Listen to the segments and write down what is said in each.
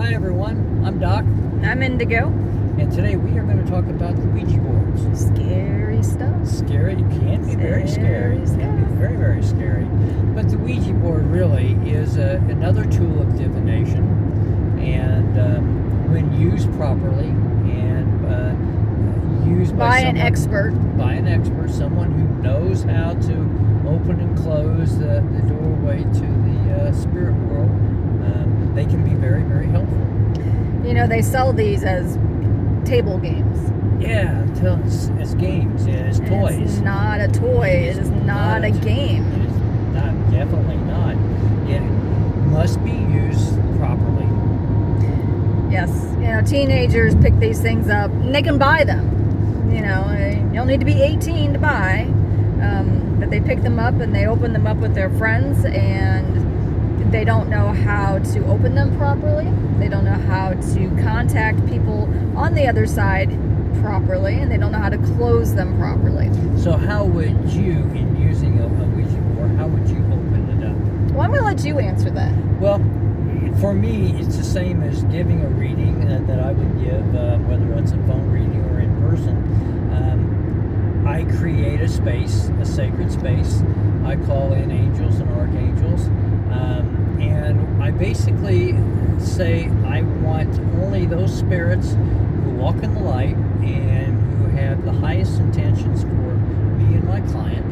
Hi everyone, I'm Doc, I'm Indigo. and today we are going to talk about the Ouija boards. Scary stuff. Scary, it can be very scary. It can be stuff. very, very scary. But the Ouija board really is another tool of divination, and when used properly and used by an expert. By an expert, someone who knows how to open and close the doorway to the spirit world, they can be very, very helpful. You know, they sell these as table games. Yeah, it's games, it's toys. It's not a toy. It is not a game. It is not, definitely not. It must be used properly. Yes, you know, teenagers pick these things up, and they can buy them. You know, you don't need to be 18 to buy, but they pick them up and they open them up with their friends, and they don't know how to open them properly. They don't know how to contact people on the other side properly, and they don't know how to close them properly. So how would you, in using a Ouija board, how would you open it up? Well, I'm going to let you answer that. Well, for me, it's the same as giving a reading that I would give, whether it's a phone reading or in person. I create a space, a sacred space. I call in angels and archangels. And I basically say I want only those spirits who walk in the light and who have the highest intentions for me and my client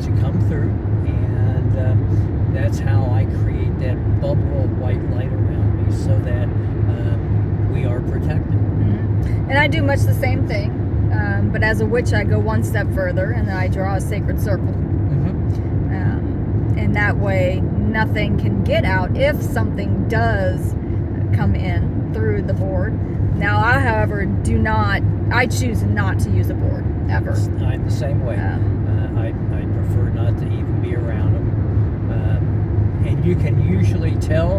to come through. And that's how I create that bubble of white light around me so that we are protected. Mm-hmm. And I do much the same thing, but as a witch I go one step further and I draw a sacred circle. And that way nothing can get out if something does come in through the board. Now I, however, I choose not to use a board ever. I'm the same way. I prefer not to even be around them. And you can usually tell,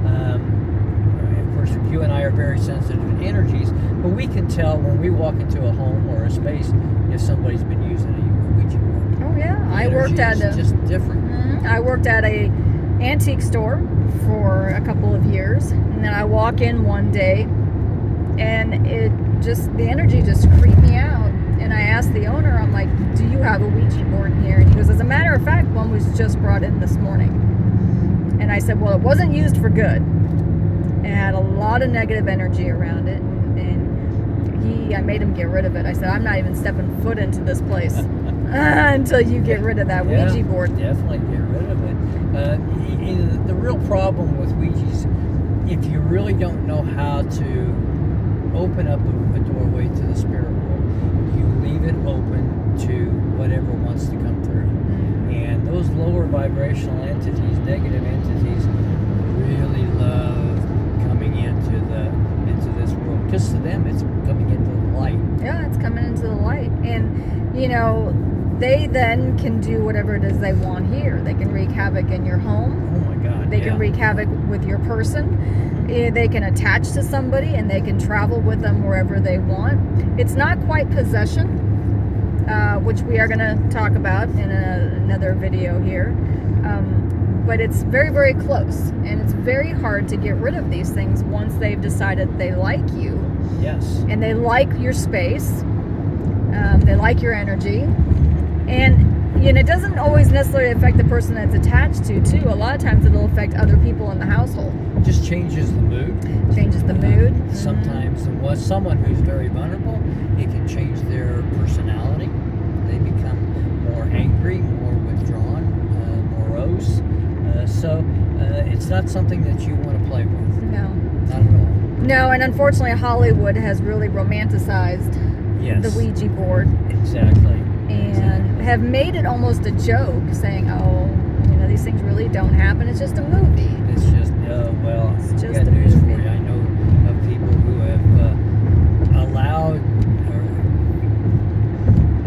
of course you and I are very sensitive to energies, but we can tell when we walk into a home or a space if somebody's been using a Ouija board. Oh yeah, I worked at just different. I worked at a antique store for a couple of years, and then I walk in one day and the energy just creeped me out, and I asked the owner, I'm like, do you have a Ouija board in here? And he goes, as a matter of fact, one was just brought in this morning. And I said, well, it wasn't used for good. It had a lot of negative energy around it, and I made him get rid of it. I said, I'm not even stepping foot into this place until you get rid of that Ouija board. Definitely get rid of it. The real problem with Ouijas, if you really don't know how to open up a doorway to the spirit world, you leave it open to whatever wants to come through. And those lower vibrational entities, negative entities, really love coming into this world, because to them it's coming into the light. Yeah, it's coming into the light. And you know, they then can do whatever it is they want here. They can wreak havoc in your home. Oh my God. They can wreak havoc with your person. They can attach to somebody and they can travel with them wherever they want. It's not quite possession, which we are going to talk about in another video here. But it's very, very close, and it's very hard to get rid of these things once they've decided they like you. Yes. And they like your space. They like your energy. And you know, it doesn't always necessarily affect the person that's attached to, too. A lot of times it'll affect other people in the household. It just changes the mood. Changes the mood. Sometimes someone who's very vulnerable, it can change their personality. They become more angry, more withdrawn, morose. So it's not something that you want to play with. No. Not at all. No, and unfortunately Hollywood has really romanticized the Ouija board. Exactly. And have made it almost a joke, saying, oh, you know, these things really don't happen. It's just a movie. It's just, well, it's just I got news for you. I know of people who have allowed or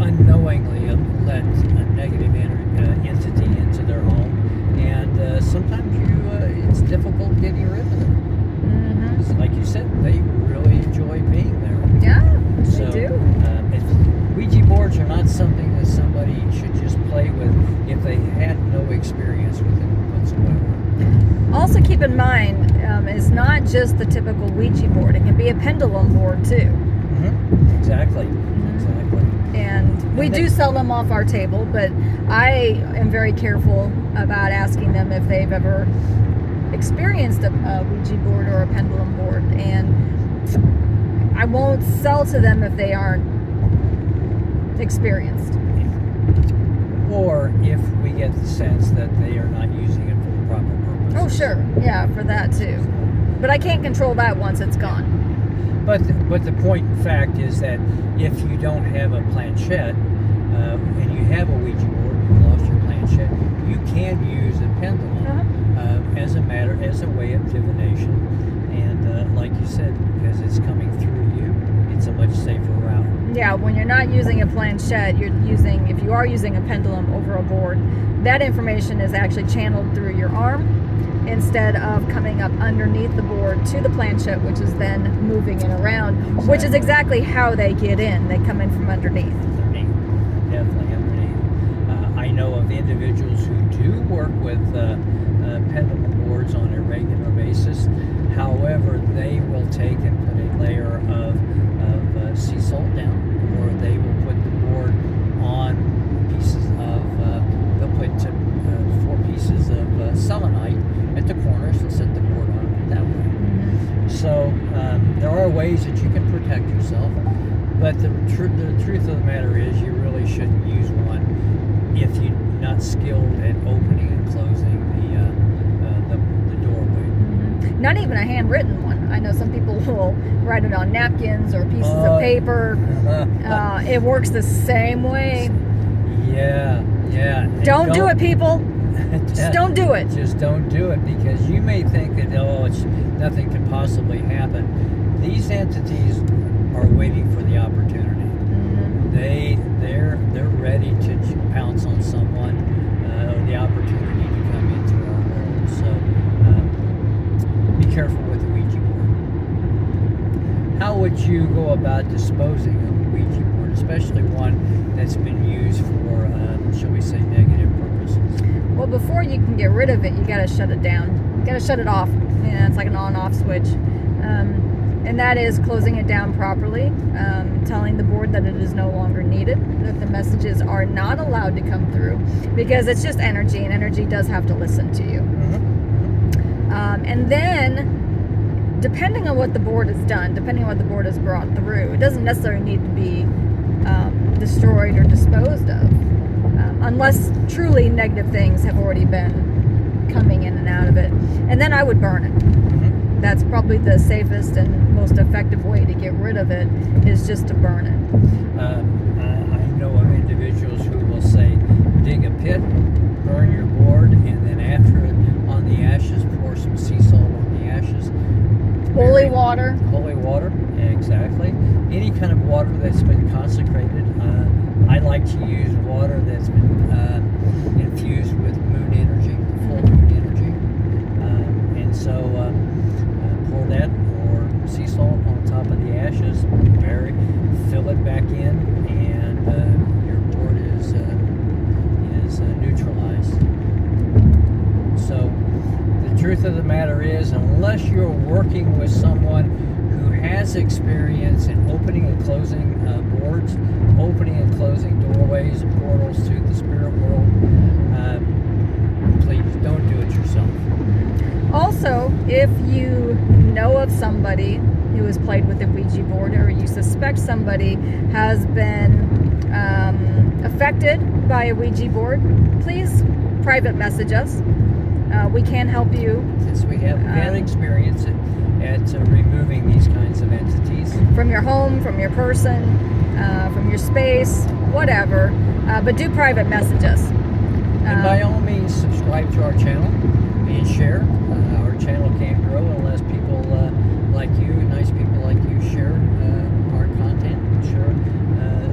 unknowingly let a negative entity into their home, and sometimes it's difficult getting rid of them. Mm-hmm. Like you said, they really enjoy being there. Yeah, so, they do. Ouija boards are not something that somebody should just play with if they had no experience with it whatsoever. Also keep in mind, is not just the typical Ouija board. It can be a pendulum board too. Exactly. And we do sell them off our table, but I am very careful about asking them if they've ever experienced a Ouija board or a pendulum board, and I won't sell to them if they aren't experienced. Or if we get the sense that they are not using it for the proper purpose. Oh, sure. Yeah, for that too. But I can't control that once it's gone. But the point in fact is that if you don't have a planchette and you have a Ouija board, you've lost your planchette, you can use a pendulum as a way of divination. And like you said, because it's coming through you, it's a much safer route. Yeah, when you're not using a planchette, if you are using a pendulum over a board, that information is actually channeled through your arm instead of coming up underneath the board to the planchette, which is then moving it around, which is exactly how they get in. They come in from underneath. Definitely underneath. I know of individuals who do work with pendulum boards on a regular basis. However, they will take and put a layer of sea salt down, or they will put the board on pieces of, they'll put 4 pieces of selenite at the corners and set the board on that way. So there are ways that you can protect yourself, but the truth of the matter is you really shouldn't use one if you're not skilled at opening and closing the doorway. Not even a handwritten one. I know some people will write it on napkins or pieces of paper. It works the same way. Yeah. Don't do it, people. Just don't do it. Just don't do it, because you may think that nothing could possibly happen. These entities are waiting for the opportunity. They're ready to pounce on someone, the opportunity to come into our world. So be careful with the Ouija board. How would you go about disposing of a Ouija board, especially one that's been used for, shall we say, negative purposes? Well, before you can get rid of it, you got to shut it down. You got to shut it off. Yeah, it's like an on-off switch. And that is closing it down properly, telling the board that it is no longer needed, that the messages are not allowed to come through, because it's just energy, and energy does have to listen to you. And then, depending on what the board has done, depending on what the board has brought through, it doesn't necessarily need to be destroyed or disposed of, unless truly negative things have already been coming in and out of it. And then I would burn it. That's probably the safest and most effective way to get rid of it, is just to burn it. I know of individuals who will say, dig a pit, burn your board, and then after it, on the ashes, pour some sea salt on the ashes. Holy water. Holy water, exactly. Any kind of water that's been consecrated. I like to use water that's been infused with moon energy, full moon energy. And so pour that, or sea salt on top of the ashes, fill it back in, and your board is neutralized. So the truth of the matter is, unless you're working with someone who has experience in opening and closing boards, opening and closing doorways, portals to the spirit world, please don't do it yourself. Also, if you know of somebody who has played with a Ouija board, or you suspect somebody has been affected by a Ouija board, please private message us. We can help you. Yes, we have had experience at removing these kinds of entities. From your home, from your person, from your space, whatever. But do private message us. And by all means, subscribe to our channel and share. Our channel can't grow unless people like you, nice people like you, share our content, share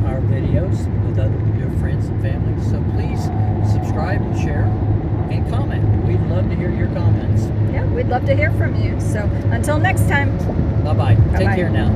our videos with your friends and family. So please subscribe and share and comment. We'd love to hear your comments. Yeah, we'd love to hear from you. So until next time. Bye-bye. Take care now.